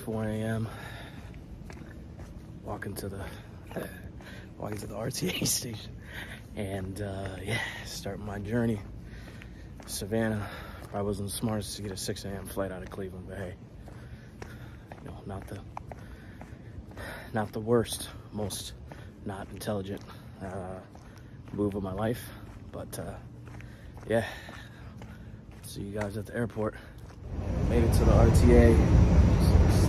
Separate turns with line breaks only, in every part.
4 a.m. Walking to the RTA station, and yeah, starting my journey. Savannah. Probably wasn't the smartest to get a 6 a.m. flight out of Cleveland, but hey, you know, not the worst, most not intelligent move of my life, but yeah. See you guys at the airport. Made it to the RTA. It's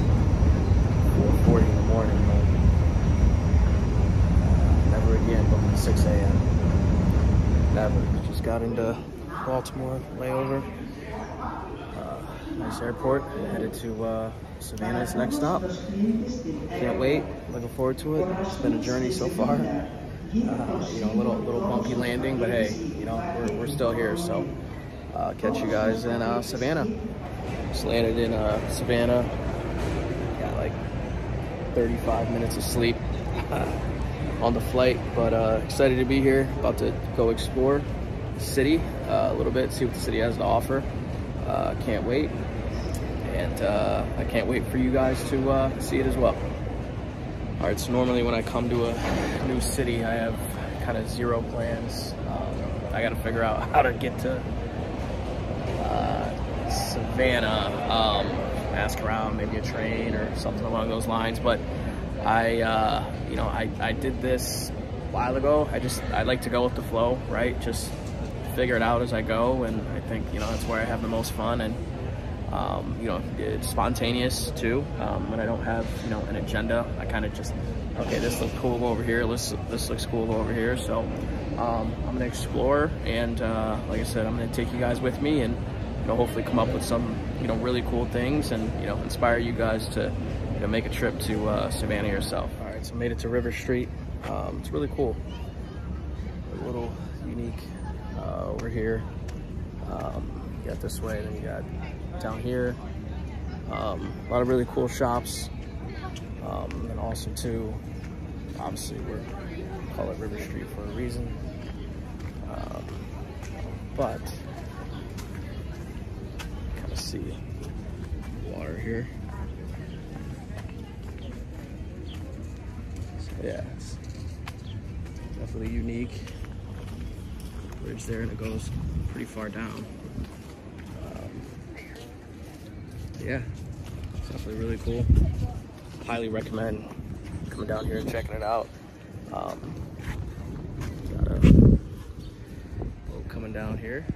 4:40 in the morning, man. Never again booking at 6 a.m. Never. Just got into Baltimore layover. Nice airport. Headed to Savannah's next stop. Can't wait. Looking forward to it. It's been a journey so far. You know, a little bumpy landing, but hey, you know, we're still here. So catch you guys in Savannah. Just landed in Savannah. Got like 35 minutes of sleep on the flight, but excited to be here. About to go explore the city a little bit, see what the city has to offer. Can't wait, and I can't wait for you guys to see it as well. All right, so normally when I come to a new city, I have kind of zero plans. I got to figure out how to get to Savannah, ask around, maybe a train or something along those lines. But you know, I did this a while ago. I like to go with the flow, right? Just figure it out as I go, and I think, you know, that's where I have the most fun. And you know, it's spontaneous too. When I don't have, you know, an agenda, I kind of just, okay, this looks cool, go over here. This looks cool, go over here. So I'm gonna explore, and like I said, I'm gonna take you guys with me, and you know, hopefully come up with some, you know, really cool things, and you know, inspire you guys to, you know, make a trip to Savannah yourself. All right, so made it to River Street. It's really cool, a little unique over here. You got this way, then you got down here. A lot of really cool shops, and also too, obviously we call it River Street for a reason. But kind of see water here. So yeah, it's definitely unique. Bridge there, and it goes pretty far down. Yeah, it's definitely really cool. Highly recommend coming down here and checking it out. Got a boat coming down here.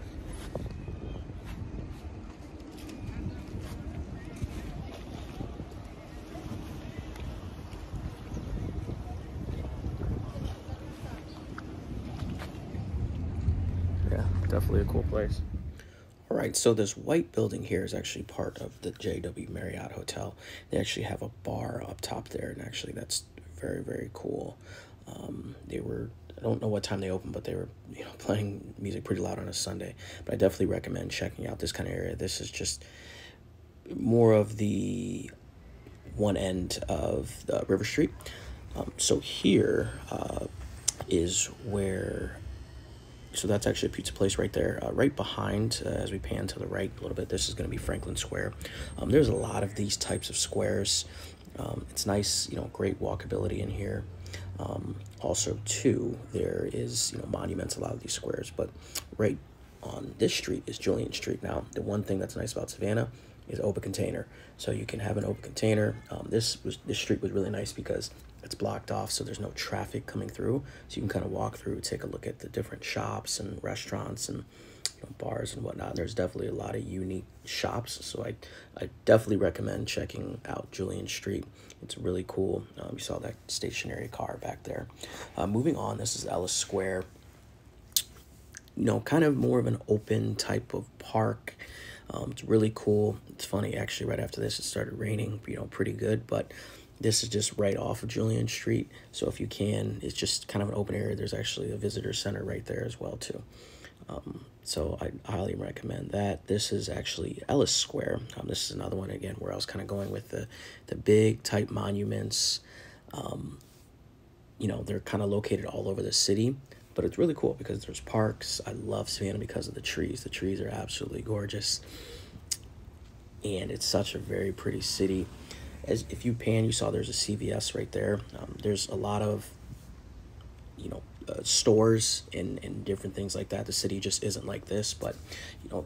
Yeah, definitely a cool place. All right, so this white building here is actually part of the JW Marriott Hotel. They actually have a bar up top there, and actually that's very, very cool. I don't know what time they opened, but they were, you know, playing music pretty loud on a Sunday. But I definitely recommend checking out this kind of area. This is just more of the one end of the River Street. So here is where... So that's actually a pizza place right there. Right behind, as we pan to the right a little bit, this is going to be Franklin Square. There's a lot of these types of squares. It's nice, you know, great walkability in here. Also, too, there is, you know, monuments, a lot of these squares. But right on this street is Julian Street. Now, the one thing that's nice about Savannah is open container. So you can have an open container. This street was really nice because it's blocked off, so there's no traffic coming through. So you can kind of walk through, take a look at the different shops and restaurants and, you know, bars and whatnot. There's definitely a lot of unique shops, so I definitely recommend checking out Julian Street. It's really cool. You saw that stationary car back there. Moving on, this is Ellis Square. You know, kind of more of an open type of park. It's really cool. It's funny, actually, right after this, it started raining, you know, pretty good, but this is just right off of Julian Street. So if you can, it's just kind of an open area. There's actually a visitor center right there as well, too. So I highly recommend that. This is actually Ellis Square. This is another one, again, where I was kind of going with the big type monuments. You know, they're kind of located all over the city. But it's really cool because there's parks. I love Savannah because of the trees. The trees are absolutely gorgeous. And it's such a very pretty city. as if you pan, you saw there's a CVS right there. There's a lot of, stores and different things like that. The city just isn't like this, but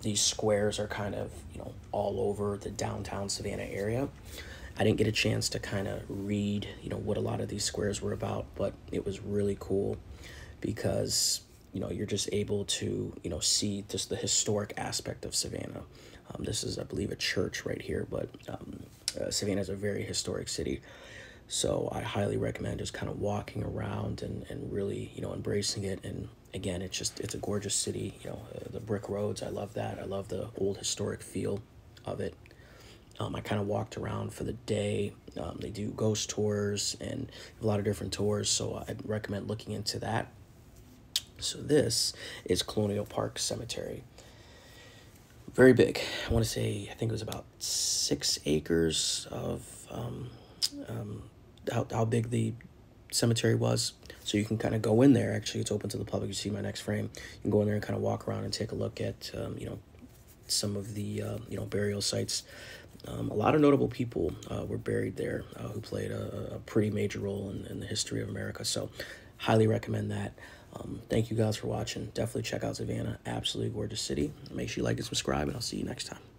these squares are kind of all over the downtown Savannah area. I didn't get a chance to kind of read what a lot of these squares were about, but it was really cool because you're just able to see just the historic aspect of Savannah. This is, I believe, a church right here, but Savannah is a very historic city. So I highly recommend just kind of walking around and really, embracing it. And again, it's a gorgeous city. The brick roads, I love that. I love the old historic feel of it. I kind of walked around for the day. They do ghost tours and a lot of different tours, so I'd recommend looking into that. So this is Colonial Park Cemetery. Very big. I want to say, I think it was about 6 acres of how big the cemetery was. So you can kind of go in there. Actually, it's open to the public. You see my next frame. You can go in there and kind of walk around and take a look at, some of the, burial sites. A lot of notable people were buried there who played a pretty major role in the history of America. So highly recommend that. Thank you guys for watching. Definitely check out Savannah. Absolutely gorgeous city. Make sure you like and subscribe, and I'll see you next time.